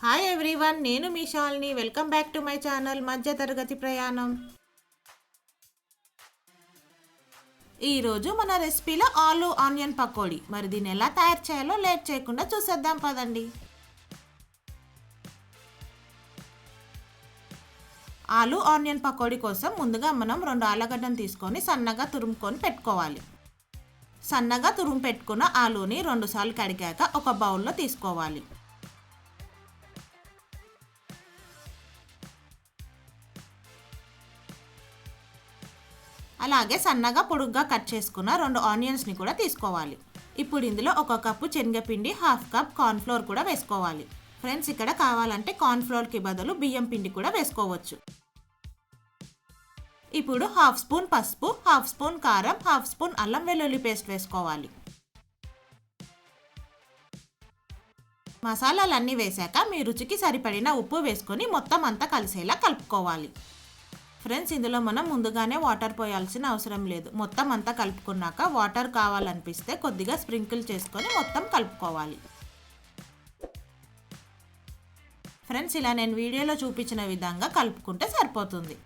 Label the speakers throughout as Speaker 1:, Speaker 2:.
Speaker 1: Hi everyone, నేను మీ Shalini. Welcome back to my channel మధ్యతరగతి ప్రయాణం. ఈరోజు మన రెసిపీలో ఆలు ఆనియన్ పకోడీ. మరి దీన్ని ఎలా తయారు చేయాలో లేట్ చేయకుండా చూసేద్దాం పదండి. ఆలు ఆనియన్ పకోడీ కోసం ముందుగా మనం 2 ఆలుగడ్డను తీసుకొని సన్నగా తురుముకొని పెట్టుకోవాలి. సన్నగా తురుము పెట్టుకున్న ఆలుని 2 సార్లు కడిగాక ఒక బౌల్లో తీసుకోవాలి. అలాగే సన్నగా పొడుగ్గా కట్ చేసుకున్న 2 ఆనియన్స్ని కూడా తీసుకోవాలి. ఇప్పుడు ఇందులో 1 కప్పు శనగపిండి, 1/2 కప్ కార్న్ఫ్లోర్ కూడా వేసుకోవాలి. ఫ్రెండ్స్, ఇక్కడ కావాలంటే కార్న్ఫ్లోర్కి బదులు బియ్యం పిండి కూడా వేసుకోవచ్చు. ఇప్పుడు 1/2 స్పూన్ పసుపు, 1/2 స్పూన్ కారం, 1/2 స్పూన్ అల్లం వెల్లుల్లి పేస్ట్ వేసుకోవాలి. మసాలాలన్నీ వేశాక మీ రుచికి సరిపడిన ఉప్పు వేసుకొని మొత్తం అంతా కలిసేలా కలుపుకోవాలి. ఫ్రెండ్స్, ఇందులో మనం ముందుగానే వాటర్ పోయాల్సిన అవసరం లేదు. మొత్తం అంతా కలుపుకున్నాక వాటర్ కావాలనిపిస్తే కొద్దిగా స్ప్రింకిల్ చేసుకొని మొత్తం కలుపుకోవాలి. ఫ్రెండ్స్, ఇలా నేను వీడియోలో చూపించిన విధంగా కలుపుకుంటే సరిపోతుంది.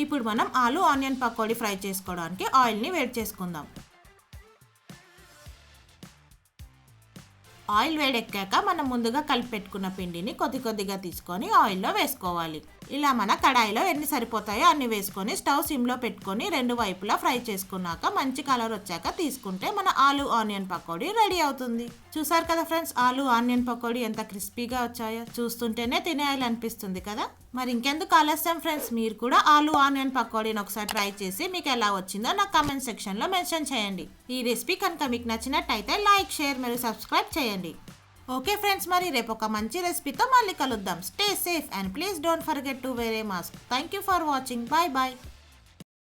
Speaker 1: ఇప్పుడు మనం ఆలు ఆనియన్ పకోడీ ఫ్రై చేసుకోవడానికి ఆయిల్ని వేడి చేసుకుందాం. ఆయిల్ వేడెక్కాక మనం ముందుగా కలిపి పెట్టుకున్న పిండిని కొద్దిగా తీసుకొని ఆయిల్లో వేసుకోవాలి. ఇలా మన కడాయిలో ఎన్ని సరిపోతాయో అన్ని వేసుకొని స్టవ్ సిమ్లో పెట్టుకొని 2 వైపులా ఫ్రై చేసుకున్నాక మంచి కలర్ వచ్చాక తీసుకుంటే మన ఆలు ఆనియన్ పకోడీ రెడీ అవుతుంది. చూసారు కదా ఫ్రెండ్స్, ఆలు ఆనియన్ పకోడీ ఎంత క్రిస్పీగా వచ్చాయో. చూస్తుంటేనే తినేయాలనిపిస్తుంది కదా. మరి ఇంకెందుకు ఆలస్యం ఫ్రెండ్స్, మీరు కూడా ఆలు ఆనియన్ పకోడీని ఒకసారి ట్రై చేసి మీకు ఎలా వచ్చిందో నాకు కామెంట్ సెక్షన్లో మెన్షన్ చేయండి. ఈ రెసిపీ కనుక మీకు నచ్చినట్టయితే లైక్, షేర్ మరియు సబ్స్క్రైబ్ చేయండి. ఓకే ఫ్రెండ్స్, మరి రేపు ఒక మంచి రెసిపీతో మళ్ళీ కలుద్దాం. Stay safe and please don't forget to wear a mask. Thank you for watching. Bye bye.